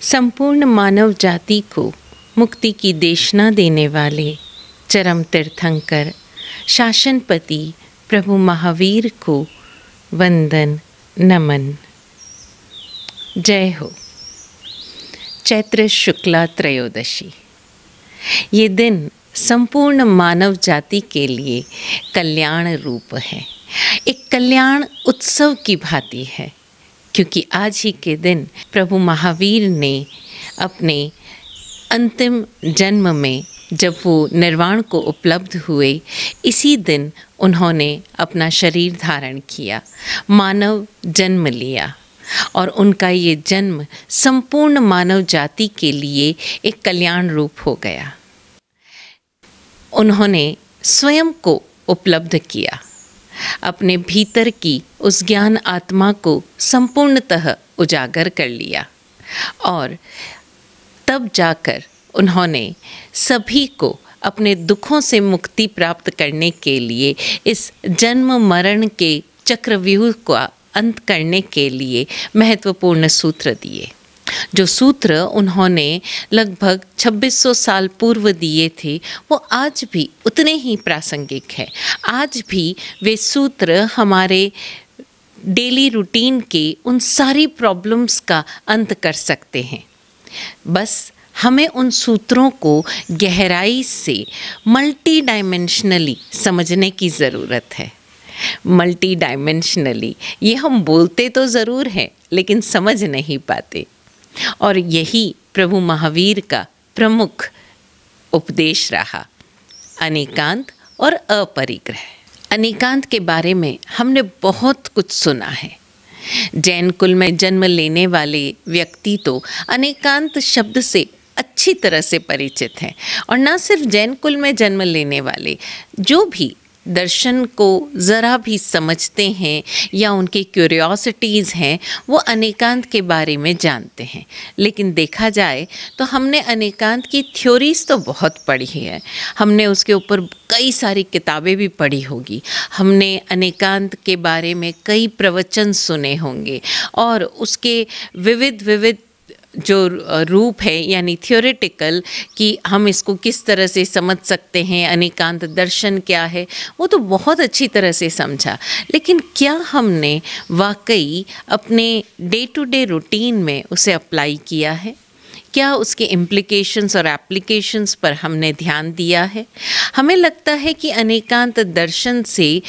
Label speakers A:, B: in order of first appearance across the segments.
A: संपूर्ण मानव जाति को मुक्ति की देशना देने वाले चरम तीर्थंकर शासनपति प्रभु महावीर को वंदन नमन। जय हो। चैत्र शुक्ला त्रयोदशी, ये दिन संपूर्ण मानव जाति के लिए कल्याण रूप है, एक कल्याण उत्सव की भांति है, क्योंकि आज ही के दिन प्रभु महावीर ने अपने अंतिम जन्म में, जब वो निर्वाण को उपलब्ध हुए, इसी दिन उन्होंने अपना शरीर धारण किया, मानव जन्म लिया और उनका ये जन्म संपूर्ण मानव जाति के लिए एक कल्याण रूप हो गया। उन्होंने स्वयं को उपलब्ध किया, अपने भीतर की उस ज्ञान आत्मा को संपूर्णतः उजागर कर लिया और तब जाकर उन्होंने सभी को अपने दुखों से मुक्ति प्राप्त करने के लिए, इस जन्म मरण के चक्रव्यूह का अंत करने के लिए महत्वपूर्ण सूत्र दिए। जो सूत्र उन्होंने लगभग 2600 साल पूर्व दिए थे, वो आज भी उतने ही प्रासंगिक है। आज भी वे सूत्र हमारे डेली रूटीन के उन सारी प्रॉब्लम्स का अंत कर सकते हैं। बस हमें उन सूत्रों को गहराई से मल्टी डायमेंशनली समझने की ज़रूरत है। मल्टी डायमेंशनली, ये हम बोलते तो ज़रूर हैं लेकिन समझ नहीं पाते, और यही प्रभु महावीर का प्रमुख उपदेश रहा, अनेकांत और अपरिग्रह। अनेकांत के बारे में हमने बहुत कुछ सुना है। जैन कुल में जन्म लेने वाले व्यक्ति तो अनेकांत शब्द से अच्छी तरह से परिचित हैं, और न सिर्फ जैन कुल में जन्म लेने वाले, जो भी दर्शन को ज़रा भी समझते हैं या उनकी क्यूरियोसिटीज़ हैं, वो अनेकांत के बारे में जानते हैं। लेकिन देखा जाए तो हमने अनेकांत की थ्योरीज़ तो बहुत पढ़ी है, हमने उसके ऊपर कई सारी किताबें भी पढ़ी होगी, हमने अनेकांत के बारे में कई प्रवचन सुने होंगे, और उसके विविध जो रूप है, यानी थियोरेटिकल, कि हम इसको किस तरह से समझ सकते हैं, अनेकांत दर्शन क्या है, वो तो बहुत अच्छी तरह से समझा। लेकिन क्या हमने वाकई अपने डे टू डे रूटीन में उसे अप्लाई किया है? क्या उसके इम्प्लिकेशंस और एप्लीकेशंस पर हमने ध्यान दिया है? हमें लगता है कि अनेकांत दर्शन से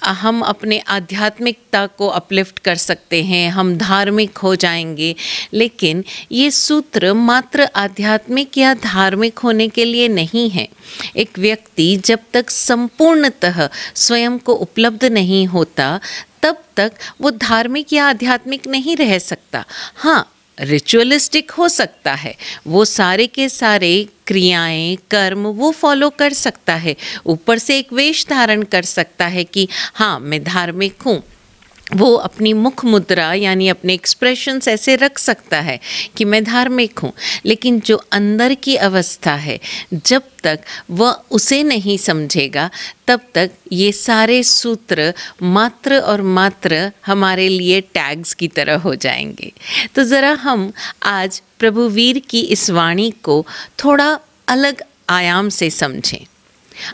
A: हम अपने आध्यात्मिकता को अपलिफ्ट कर सकते हैं, हम धार्मिक हो जाएंगे, लेकिन ये सूत्र मात्र आध्यात्मिक या धार्मिक होने के लिए नहीं है। एक व्यक्ति जब तक संपूर्णतः स्वयं को उपलब्ध नहीं होता, तब तक वो धार्मिक या आध्यात्मिक नहीं रह सकता। हाँ, रिचुअलिस्टिक हो सकता है, वो सारे के सारे क्रियाएं कर्म वो फॉलो कर सकता है, ऊपर से एक वेश धारण कर सकता है कि हाँ मैं धार्मिक हूँ, वो अपनी मुख मुद्रा यानी अपने एक्सप्रेशंस ऐसे रख सकता है कि मैं धार्मिक हूँ। लेकिन जो अंदर की अवस्था है, जब तक वह उसे नहीं समझेगा, तब तक ये सारे सूत्र मात्र और मात्र हमारे लिए टैग्स की तरह हो जाएंगे। तो ज़रा हम आज प्रभु वीर की इस वाणी को थोड़ा अलग आयाम से समझें।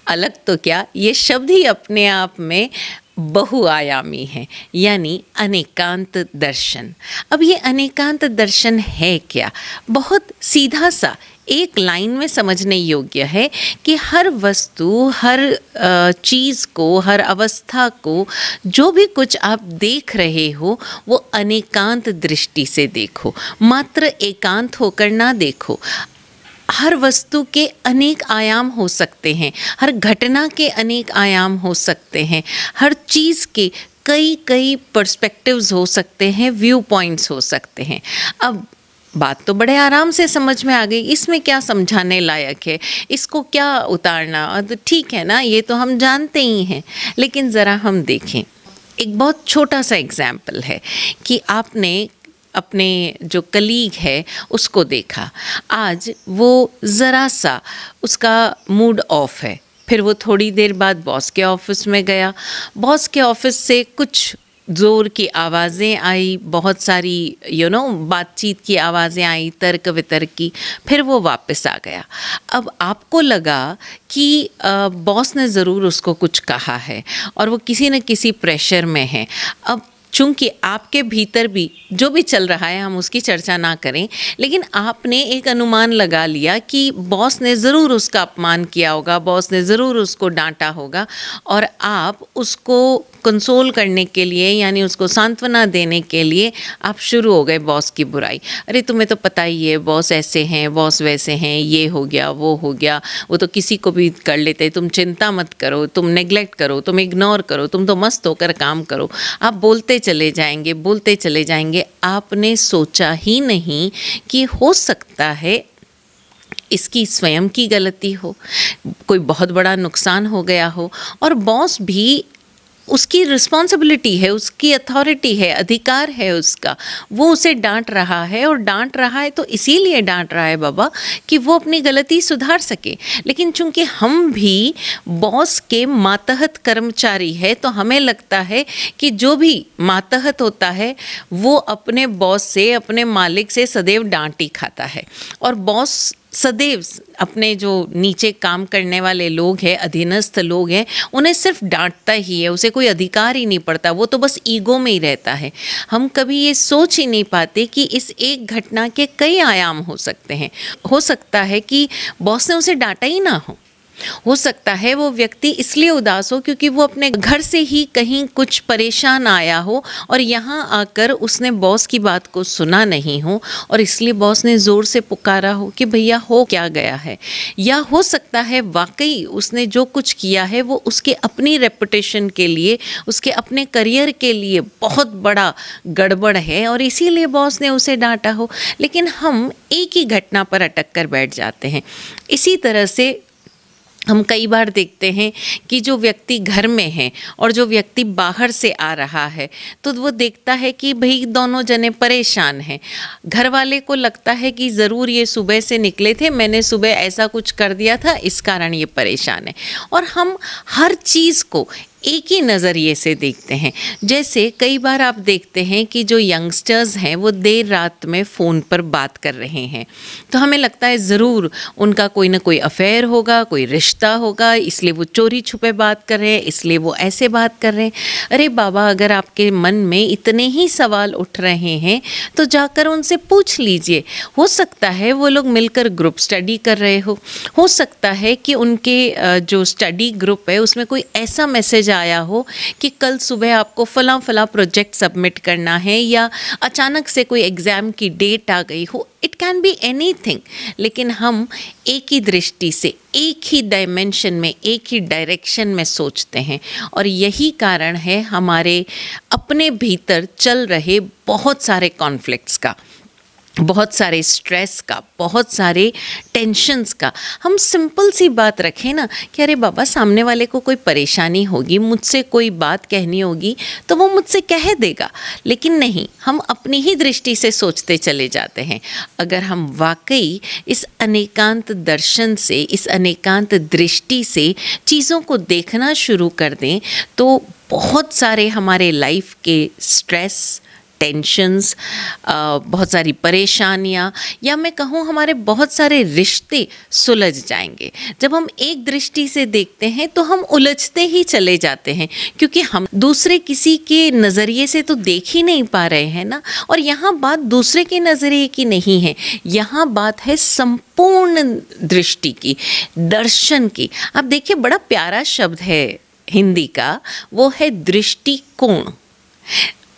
A: अलग तो क्या, ये शब्द ही अपने आप में बहुआयामी है, यानी अनेकांत दर्शन। अब ये अनेकांत दर्शन है क्या? बहुत सीधा सा एक लाइन में समझने योग्य है कि हर वस्तु, हर चीज़ को, हर अवस्था को, जो भी कुछ आप देख रहे हो, वो अनेकांत दृष्टि से देखो, मात्र एकांत होकर ना देखो। हर वस्तु के अनेक आयाम हो सकते हैं, हर घटना के अनेक आयाम हो सकते हैं, हर चीज़ के कई पर्सपेक्टिव्स हो सकते हैं, व्यू पॉइंट्स हो सकते हैं। अब बात तो बड़े आराम से समझ में आ गई, इसमें क्या समझाने लायक है, इसको क्या उतारना, तो ठीक है ना, ये तो हम जानते ही हैं। लेकिन ज़रा हम देखें, एक बहुत छोटा सा एग्जाम्पल है कि आपने अपने जो कलीग है उसको देखा, आज वो ज़रा सा उसका मूड ऑफ है, फिर वो थोड़ी देर बाद बॉस के ऑफिस में गया, बॉस के ऑफिस से कुछ ज़ोर की आवाज़ें आई, बहुत सारी बातचीत की आवाज़ें आई, तर्क वितर्क की, फिर वो वापस आ गया। अब आपको लगा कि बॉस ने ज़रूर उसको कुछ कहा है और वो किसी न किसी प्रेशर में है। अब चूँकि आपके भीतर भी जो भी चल रहा है, हम उसकी चर्चा ना करें, लेकिन आपने एक अनुमान लगा लिया कि बॉस ने ज़रूर उसका अपमान किया होगा, बॉस ने ज़रूर उसको डांटा होगा, और आप उसको कंसोल करने के लिए, यानी उसको सांत्वना देने के लिए आप शुरू हो गए बॉस की बुराई। अरे तुम्हें तो पता ही है, बॉस ऐसे हैं, बॉस वैसे हैं, ये हो गया, वो हो गया, वो तो किसी को भी कर लेते, तुम चिंता मत करो, तुम नेग्लेक्ट करो, तुम इग्नोर करो, तुम तो मस्त होकर काम करो। आप बोलते चले जाएंगे, बोलते चले जाएंगे। आपने सोचा ही नहीं कि हो सकता है इसकी स्वयं की गलती हो, कोई बहुत बड़ा नुकसान हो गया हो, और बॉस भी, उसकी रिस्पॉन्सिबिलिटी है, उसकी अथॉरिटी है, अधिकार है उसका, वो उसे डांट रहा है, और डांट रहा है तो इसीलिए डांट रहा है बाबा कि वो अपनी गलती सुधार सके। लेकिन चूंकि हम भी बॉस के मातहत कर्मचारी है, तो हमें लगता है कि जो भी मातहत होता है वो अपने बॉस से, अपने मालिक से सदैव डांट ही खाता है, और बॉस सदैव अपने जो नीचे काम करने वाले लोग हैं, अधीनस्थ लोग हैं, उन्हें सिर्फ डांटता ही है, उसे कोई अधिकार ही नहीं पड़ता, वो तो बस ईगो में ही रहता है। हम कभी ये सोच ही नहीं पाते कि इस एक घटना के कई आयाम हो सकते हैं। हो सकता है कि बॉस ने उसे डांटा ही ना हो सकता है वो व्यक्ति इसलिए उदास हो क्योंकि वो अपने घर से ही कहीं कुछ परेशान आया हो, और यहाँ आकर उसने बॉस की बात को सुना नहीं हो, और इसलिए बॉस ने ज़ोर से पुकारा हो कि भैया हो क्या गया है। या हो सकता है वाकई उसने जो कुछ किया है वो उसके अपनी रेपुटेशन के लिए, उसके अपने करियर के लिए बहुत बड़ा गड़बड़ है, और इसीलिए बॉस ने उसे डांटा हो। लेकिन हम एक ही घटना पर अटक कर बैठ जाते हैं। इसी तरह से हम कई बार देखते हैं कि जो व्यक्ति घर में है और जो व्यक्ति बाहर से आ रहा है, तो वो देखता है कि भाई दोनों जने परेशान हैं। घर वाले को लगता है कि ज़रूर ये सुबह से निकले थे, मैंने सुबह ऐसा कुछ कर दिया था, इस कारण ये परेशान है। और हम हर चीज़ को एक ही नज़रिए से देखते हैं। जैसे कई बार आप देखते हैं कि जो यंगस्टर्स हैं वो देर रात में फ़ोन पर बात कर रहे हैं, तो हमें लगता है ज़रूर उनका कोई ना कोई अफेयर होगा, कोई रिश्ता होगा, इसलिए वो चोरी छुपे बात कर रहे हैं, इसलिए वो ऐसे बात कर रहे हैं। अरे बाबा, अगर आपके मन में इतने ही सवाल उठ रहे हैं तो जाकर उनसे पूछ लीजिए। हो सकता है वो लोग मिलकर ग्रुप स्टडी कर रहे हो सकता है कि उनके जो स्टडी ग्रुप है उसमें कोई ऐसा मैसेज आया हो कि कल सुबह आपको फला प्रोजेक्ट सबमिट करना है, या अचानक से कोई एग्ज़ाम की डेट आ गई हो। It can be anything. लेकिन हम एक ही दृष्टि से, एक ही डायमेंशन में, एक ही डायरेक्शन में सोचते हैं, और यही कारण है हमारे अपने भीतर चल रहे बहुत सारे कॉन्फ्लिक्ट्स का, बहुत सारे स्ट्रेस का, बहुत सारे टेंशन्स का। हम सिंपल सी बात रखें ना कि अरे बाबा, सामने वाले को कोई परेशानी होगी, मुझसे कोई बात कहनी होगी तो वो मुझसे कह देगा। लेकिन नहीं, हम अपनी ही दृष्टि से सोचते चले जाते हैं। अगर हम वाकई इस अनेकांत दर्शन से, इस अनेकांत दृष्टि से चीज़ों को देखना शुरू कर दें, तो बहुत सारे हमारे लाइफ के स्ट्रेस, टेंशन्स, बहुत सारी परेशानियाँ, या मैं कहूँ हमारे बहुत सारे रिश्ते सुलझ जाएंगे। जब हम एक दृष्टि से देखते हैं तो हम उलझते ही चले जाते हैं, क्योंकि हम दूसरे किसी के नज़रिए से तो देख ही नहीं पा रहे हैं ना। और यहाँ बात दूसरे के नज़रिए की नहीं है, यहाँ बात है संपूर्ण दृष्टि की, दर्शन की। आप देखिए, बड़ा प्यारा शब्द है हिंदी का, वो है दृष्टिकोण।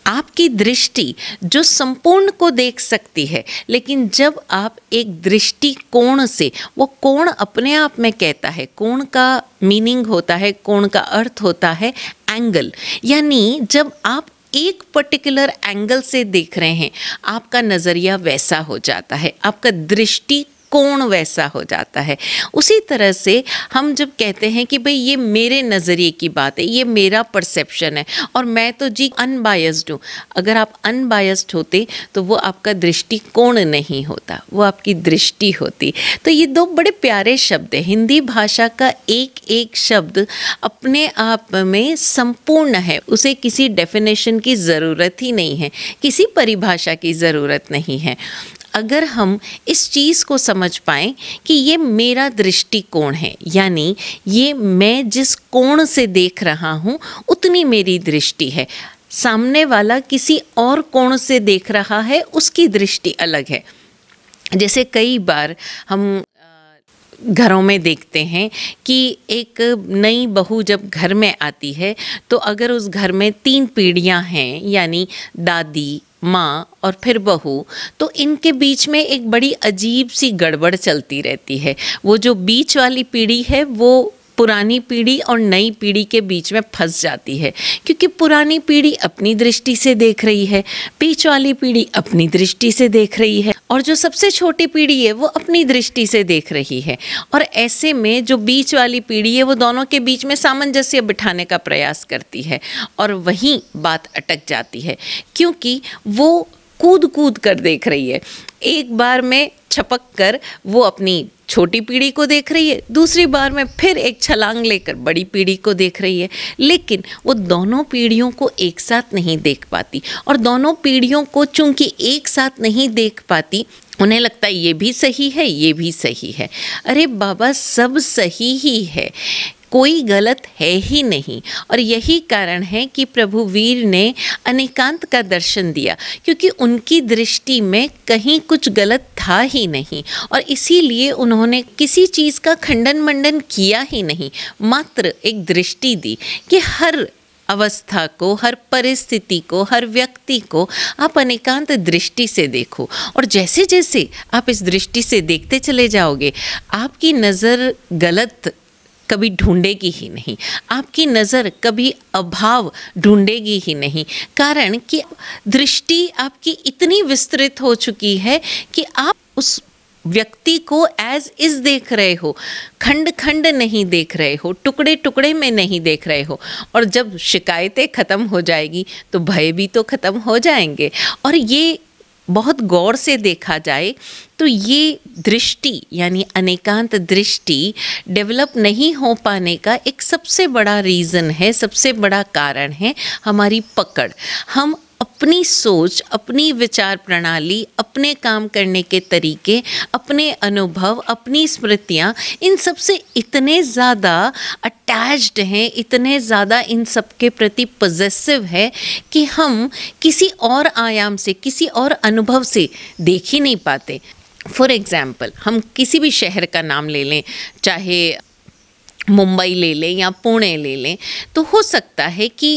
A: आपकी दृष्टि जो संपूर्ण को देख सकती है, लेकिन जब आप एक दृष्टिकोण से, वो कोण अपने आप में कहता है, कोण का मीनिंग होता है, कोण का अर्थ होता है एंगल। यानी जब आप एक पर्टिकुलर एंगल से देख रहे हैं, आपका नज़रिया वैसा हो जाता है, आपका दृष्टिकोण कोण वैसा हो जाता है। उसी तरह से हम जब कहते हैं कि भाई ये मेरे नज़रिए की बात है, ये मेरा परसेप्शन है और मैं तो जी अनबायस्ड हूँ। अगर आप अनबायस्ड होते तो वो आपका दृष्टिकोण नहीं होता, वो आपकी दृष्टि होती। तो ये दो बड़े प्यारे शब्द हैं। हिंदी भाषा का एक एक शब्द अपने आप में संपूर्ण है, उसे किसी डेफिनेशन की ज़रूरत ही नहीं है, किसी परिभाषा की ज़रूरत नहीं है। अगर हम इस चीज़ को समझ पाएँ कि ये मेरा दृष्टिकोण है, यानी ये मैं जिस कोण से देख रहा हूँ उतनी मेरी दृष्टि है, सामने वाला किसी और कोण से देख रहा है, उसकी दृष्टि अलग है। जैसे कई बार हम घरों में देखते हैं कि एक नई बहू जब घर में आती है तो अगर उस घर में 3 पीढ़ियां हैं, यानी दादी, माँ और फिर बहू, तो इनके बीच में एक बड़ी अजीब सी गड़बड़ चलती रहती है। वो जो बीच वाली पीढ़ी है वो पुरानी पीढ़ी और नई पीढ़ी के बीच में फंस जाती है, क्योंकि पुरानी पीढ़ी अपनी दृष्टि से देख रही है, बीच वाली पीढ़ी अपनी दृष्टि से देख रही है और जो सबसे छोटी पीढ़ी है वो अपनी दृष्टि से देख रही है। और ऐसे में जो बीच वाली पीढ़ी है वो दोनों के बीच में सामंजस्य बिठाने का प्रयास करती है और वहीं बात अटक जाती है, क्योंकि वो कूद कूद कर देख रही है। एक बार में छपक कर वो अपनी छोटी पीढ़ी को देख रही है, दूसरी बार में फिर एक छलांग लेकर बड़ी पीढ़ी को देख रही है, लेकिन वो दोनों पीढ़ियों को एक साथ नहीं देख पाती। और दोनों पीढ़ियों को चूंकि एक साथ नहीं देख पाती, उन्हें लगता है ये भी सही है, ये भी सही है। अरे बाबा, सब सही ही है, कोई गलत है ही नहीं। और यही कारण है कि प्रभु वीर ने अनेकांत का दर्शन दिया, क्योंकि उनकी दृष्टि में कहीं कुछ गलत था ही नहीं और इसीलिए उन्होंने किसी चीज़ का खंडन मंडन किया ही नहीं, मात्र एक दृष्टि दी कि हर अवस्था को, हर परिस्थिति को, हर व्यक्ति को आप अनेकांत दृष्टि से देखो। और जैसे जैसे आप इस दृष्टि से देखते चले जाओगे, आपकी नज़र गलत कभी ढूंढेगी ही नहीं, आपकी नज़र कभी अभाव ढूंढेगी ही नहीं, कारण कि दृष्टि आपकी इतनी विस्तृत हो चुकी है कि आप उस व्यक्ति को एज इज देख रहे हो, खंड खंड नहीं देख रहे हो, टुकड़े टुकड़े में नहीं देख रहे हो। और जब शिकायतें ख़त्म हो जाएगी तो भय भी तो ख़त्म हो जाएंगे। और ये बहुत गौर से देखा जाए तो ये दृष्टि यानी अनेकांत दृष्टि डेवलप नहीं हो पाने का एक सबसे बड़ा रीज़न है, सबसे बड़ा कारण है हमारी पकड़। हम अपनी सोच, अपनी विचार प्रणाली, अपने काम करने के तरीके, अपने अनुभव, अपनी स्मृतियाँ, इन सब से इतने ज़्यादा अटैच्ड हैं, इतने ज़्यादा इन सब के प्रति पॉजेसिव है कि हम किसी और आयाम से, किसी और अनुभव से देख ही नहीं पाते। फॉर एग्ज़ाम्पल, हम किसी भी शहर का नाम ले लें, चाहे मुंबई ले लें या पुणे ले लें, तो हो सकता है कि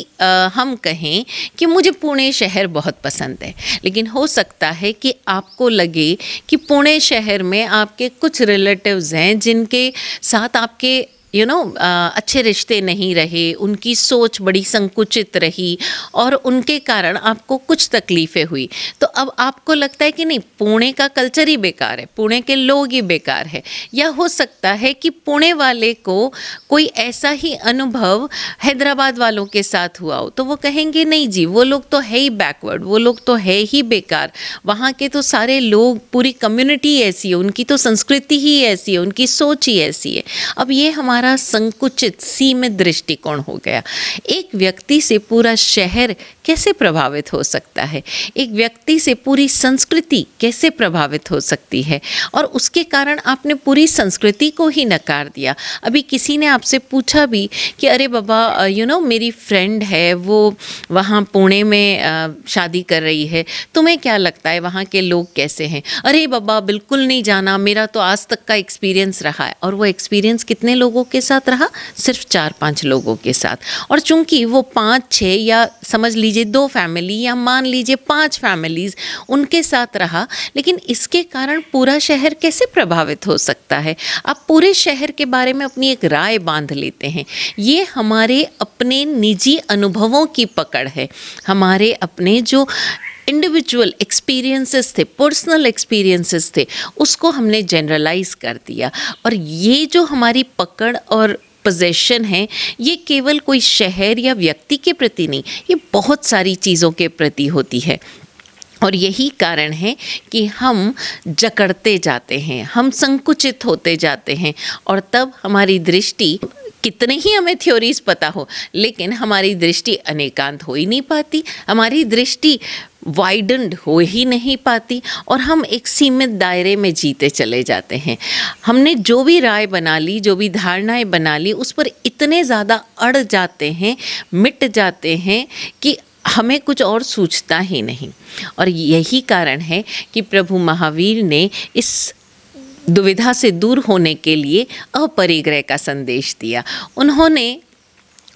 A: हम कहें कि मुझे पुणे शहर बहुत पसंद है, लेकिन हो सकता है कि आपको लगे कि पुणे शहर में आपके कुछ रिलेटिव्स हैं जिनके साथ आपके अच्छे रिश्ते नहीं रहे, उनकी सोच बड़ी संकुचित रही और उनके कारण आपको कुछ तकलीफ़ें हुई। तो अब आपको लगता है कि नहीं, पुणे का कल्चर ही बेकार है, पुणे के लोग ही बेकार है। या हो सकता है कि पुणे वाले को कोई ऐसा ही अनुभव हैदराबाद वालों के साथ हुआ हो, तो वो कहेंगे नहीं जी, वो लोग तो है ही बैकवर्ड, वो लोग तो है ही बेकार, वहाँ के तो सारे लोग, पूरी कम्युनिटी ऐसी है, उनकी तो संस्कृति ही ऐसी है, उनकी सोच ही ऐसी है। अब ये हमारा संकुचित, सीमित दृष्टिकोण हो गया। एक व्यक्ति से पूरा शहर कैसे प्रभावित हो सकता है, एक व्यक्ति से पूरी संस्कृति कैसे प्रभावित हो सकती है, और उसके कारण आपने पूरी संस्कृति को ही नकार दिया। अभी किसी ने आपसे पूछा भी कि अरे बाबा मेरी फ्रेंड है, वो वहाँ पुणे में शादी कर रही है, तुम्हें क्या लगता है वहाँ के लोग कैसे हैं? अरे बाबा बिल्कुल नहीं जाना, मेरा तो आज तक का एक्सपीरियंस रहा है। और वो एक्सपीरियंस कितने लोगों के साथ रहा? सिर्फ 4-5 लोगों के साथ। और चूंकि वो 5-6 या समझ लीजिए 2 फैमिली या मान लीजिए 5 फैमिलीज उनके साथ रहा, लेकिन इसके कारण पूरा शहर कैसे प्रभावित हो सकता है? आप पूरे शहर के बारे में अपनी एक राय बांध लेते हैं। ये हमारे अपने निजी अनुभवों की पकड़ है, हमारे अपने जो इंडिविजुअल एक्सपीरियंसेस थे, पर्सनल एक्सपीरियंसेस थे, उसको हमने जनरलाइज कर दिया। और ये जो हमारी पकड़ और पोजेशन है, ये केवल कोई शहर या व्यक्ति के प्रति नहीं, ये बहुत सारी चीज़ों के प्रति होती है। और यही कारण है कि हम जकड़ते जाते हैं, हम संकुचित होते जाते हैं, और तब हमारी दृष्टि, कितने ही हमें थ्योरीज पता हो, लेकिन हमारी दृष्टि अनेकांत हो ही नहीं पाती, हमारी दृष्टि वाइडन्ड हो ही नहीं पाती, और हम एक सीमित दायरे में जीते चले जाते हैं। हमने जो भी राय बना ली, जो भी धारणाएं बना ली, उस पर इतने ज़्यादा अड़ जाते हैं, मिट जाते हैं कि हमें कुछ और सूझता ही नहीं। और यही कारण है कि प्रभु महावीर ने इस दुविधा से दूर होने के लिए अपरिग्रह का संदेश दिया। उन्होंने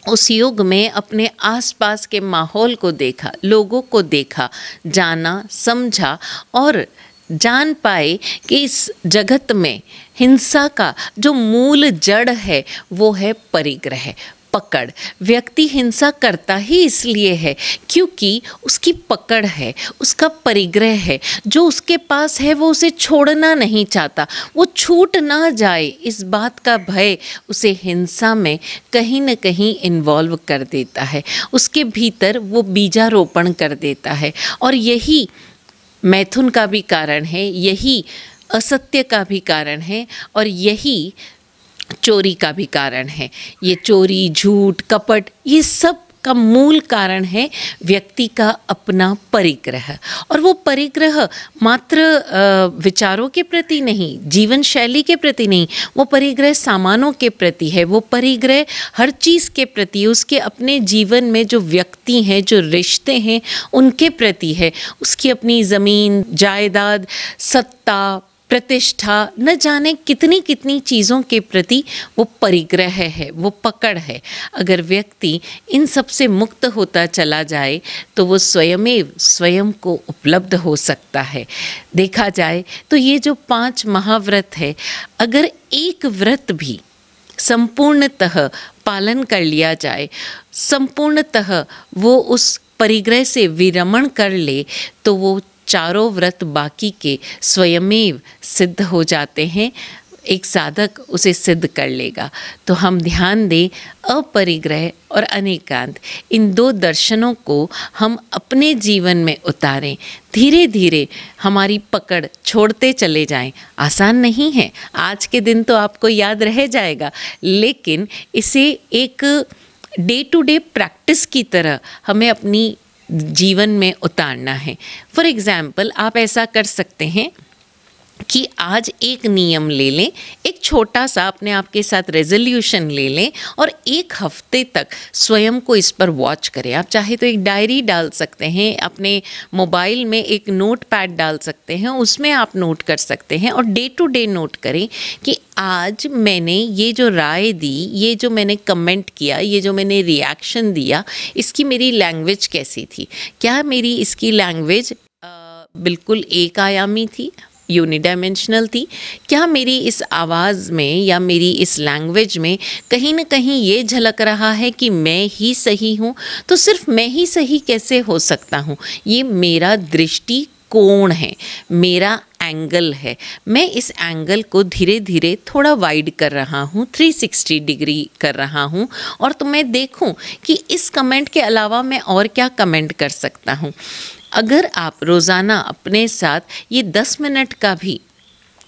A: उस युग में अपने आसपास के माहौल को देखा, लोगों को देखा, जाना, समझा, और जान पाए कि इस जगत में हिंसा का जो मूल जड़ है वो है परिग्रह, पकड़। व्यक्ति हिंसा करता ही इसलिए है क्योंकि उसकी पकड़ है, उसका परिग्रह है, जो उसके पास है वो उसे छोड़ना नहीं चाहता, वो छूट ना जाए, इस बात का भय उसे हिंसा में कहीं न कहीं इन्वॉल्व कर देता है, उसके भीतर वो बीजारोपण कर देता है। और यही मैथुन का भी कारण है, यही असत्य का भी कारण है, और यही चोरी का भी कारण है। ये चोरी, झूठ, कपट, ये सब का मूल कारण है व्यक्ति का अपना परिग्रह। और वो परिग्रह मात्र विचारों के प्रति नहीं, जीवन शैली के प्रति नहीं, वो परिग्रह सामानों के प्रति है, वो परिग्रह हर चीज़ के प्रति, उसके अपने जीवन में जो व्यक्ति हैं, जो रिश्ते हैं, उनके प्रति है। उसकी अपनी ज़मीन, जायदाद, सत्ता, प्रतिष्ठा, न जाने कितनी कितनी चीज़ों के प्रति वो परिग्रह है, वो पकड़ है। अगर व्यक्ति इन सब से मुक्त होता चला जाए तो वो स्वयमेव स्वयं को उपलब्ध हो सकता है। देखा जाए तो ये जो 5 महाव्रत है, अगर एक व्रत भी संपूर्णतः पालन कर लिया जाए, संपूर्णतः वो उस परिग्रह से विरमण कर ले, तो वो चारों व्रत बाकी के स्वयमेव सिद्ध हो जाते हैं। एक साधक उसे सिद्ध कर लेगा। तो हम ध्यान दें, अपरिग्रह और अनेकांत, इन 2 दर्शनों को हम अपने जीवन में उतारें। धीरे धीरे हमारी पकड़ छोड़ते चले जाएं। आसान नहीं है, आज के दिन तो आपको याद रह जाएगा, लेकिन इसे एक डे टू डे प्रैक्टिस की तरह हमें अपनी जीवन में उतारना है। फॉर एग्ज़ाम्पल, आप ऐसा कर सकते हैं कि आज एक नियम ले लें, एक छोटा सा अपने आप के साथ रेजोल्यूशन ले लें, और 1 हफ्ते तक स्वयं को इस पर वॉच करें। आप चाहे तो एक डायरी डाल सकते हैं, अपने मोबाइल में एक नोट पैड डाल सकते हैं, उसमें आप नोट कर सकते हैं, और डे टू डे नोट करें कि आज मैंने ये जो राय दी, ये जो मैंने कमेंट किया, ये जो मैंने रिएक्शन दिया, इसकी मेरी लैंग्वेज कैसी थी। क्या मेरी इसकी लैंग्वेज बिल्कुल एक आयामी थी, यूनिडायमेंशनल थी? क्या मेरी इस आवाज़ में या मेरी इस लैंग्वेज में कहीं न कहीं ये झलक रहा है कि मैं ही सही हूँ? तो सिर्फ मैं ही सही कैसे हो सकता हूँ? ये मेरा दृष्टिकोण है, मेरा एंगल है। मैं इस एंगल को धीरे धीरे थोड़ा वाइड कर रहा हूँ, 360 डिग्री कर रहा हूँ, और तो मैं देखूँ कि इस कमेंट के अलावा मैं और क्या कमेंट कर सकता हूँ। अगर आप रोज़ाना अपने साथ ये 10 मिनट का भी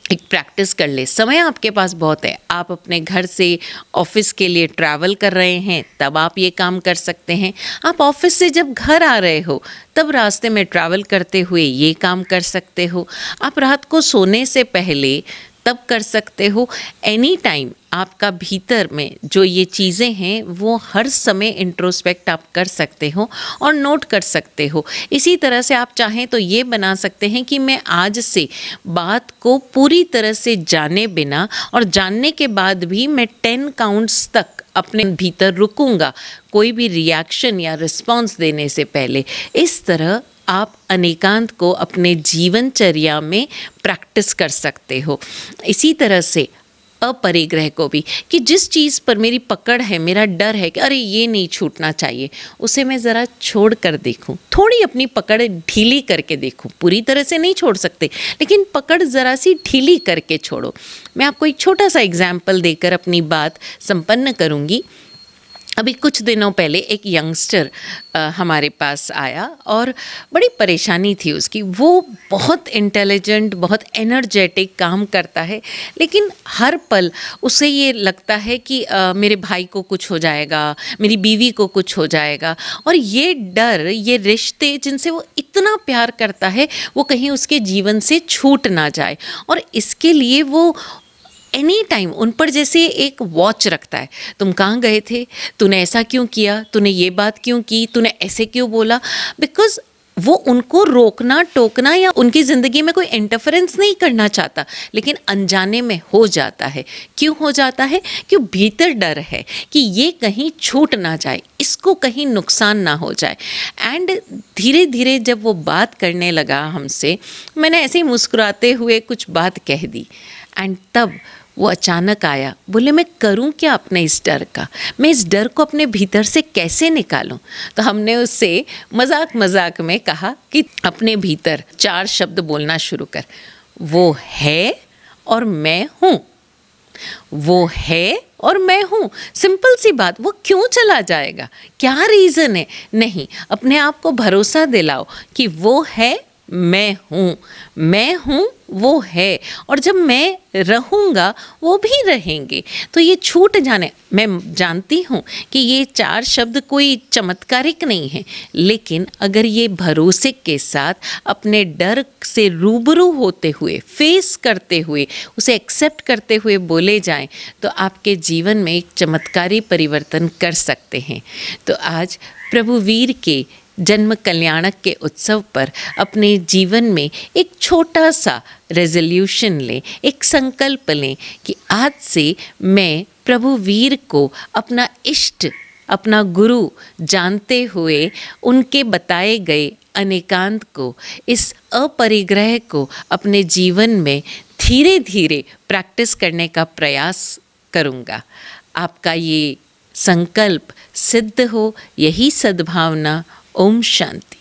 A: एक प्रैक्टिस कर ले, समय आपके पास बहुत है, आप अपने घर से ऑफिस के लिए ट्रैवल कर रहे हैं तब आप ये काम कर सकते हैं, आप ऑफिस से जब घर आ रहे हो तब रास्ते में ट्रैवल करते हुए ये काम कर सकते हो, आप रात को सोने से पहले तब कर सकते हो। एनी टाइम आपका भीतर में जो ये चीज़ें हैं वो हर समय इंट्रोस्पेक्ट आप कर सकते हो और नोट कर सकते हो। इसी तरह से आप चाहें तो ये बना सकते हैं कि मैं आज से बात को पूरी तरह से जाने बिना और जानने के बाद भी मैं 10 काउंट्स तक अपने भीतर रुकूंगा, कोई भी रिएक्शन या रिस्पॉन्स देने से पहले। इस तरह आप अनेकांत को अपने जीवनचर्या में प्रैक्टिस कर सकते हो। इसी तरह से अपरिग्रह को भी, कि जिस चीज़ पर मेरी पकड़ है, मेरा डर है कि अरे ये नहीं छूटना चाहिए, उसे मैं ज़रा छोड़ कर देखूं, थोड़ी अपनी पकड़ ढीली करके देखूं। पूरी तरह से नहीं छोड़ सकते, लेकिन पकड़ ज़रा सी ढीली करके छोड़ो। मैं आपको एक छोटा सा एग्जाम्पल देकर अपनी बात संपन्न करूंगी। अभी कुछ दिनों पहले एक यंगस्टर हमारे पास आया और बड़ी परेशानी थी उसकी। वो बहुत इंटेलिजेंट, बहुत एनर्जेटिक काम करता है, लेकिन हर पल उसे ये लगता है कि मेरे भाई को कुछ हो जाएगा, मेरी बीवी को कुछ हो जाएगा, और ये डर, ये रिश्ते जिनसे वो इतना प्यार करता है, वो कहीं उसके जीवन से छूट ना जाए। और इसके लिए वो एनी टाइम उन पर जैसे एक वॉच रखता है। तुम कहाँ गए थे, तूने ऐसा क्यों किया, तूने ये बात क्यों की, तूने ऐसे क्यों बोला। बिकॉज वो उनको रोकना टोकना या उनकी ज़िंदगी में कोई इंटरफेरेंस नहीं करना चाहता, लेकिन अनजाने में हो जाता है। क्यों हो जाता है? क्यों भीतर डर है कि ये कहीं छूट ना जाए, इसको कहीं नुकसान ना हो जाए। एंड धीरे धीरे जब वो बात करने लगा हमसे, मैंने ऐसे ही मुस्कुराते हुए कुछ बात कह दी। एंड तब वो अचानक आया, बोले मैं करूं क्या अपने इस डर का, मैं इस डर को अपने भीतर से कैसे निकालूं। तो हमने उससे मजाक मजाक में कहा कि अपने भीतर 4 शब्द बोलना शुरू कर। वो है और मैं हूँ, वो है और मैं हूँ। सिंपल सी बात। वो क्यों चला जाएगा, क्या रीज़न है? नहीं, अपने आप को भरोसा दिलाओ कि वो है, मैं हूँ, मैं हूँ, वो है, और जब मैं रहूँगा वो भी रहेंगे। तो ये छूट जाने, मैं जानती हूँ कि ये 4 शब्द कोई चमत्कारिक नहीं है, लेकिन अगर ये भरोसे के साथ अपने डर से रूबरू होते हुए, फेस करते हुए, उसे एक्सेप्ट करते हुए बोले जाएं, तो आपके जीवन में एक चमत्कारी परिवर्तन कर सकते हैं। तो आज प्रभु वीर के जन्म कल्याणक के उत्सव पर अपने जीवन में एक छोटा सा रेजोल्यूशन लें, एक संकल्प लें कि आज से मैं प्रभु वीर को अपना इष्ट, अपना गुरु जानते हुए उनके बताए गए अनेकांत को, इस अपरिग्रह को अपने जीवन में धीरे धीरे प्रैक्टिस करने का प्रयास करूँगा। आपका ये संकल्प सिद्ध हो, यही सद्भावना। ओम शांति।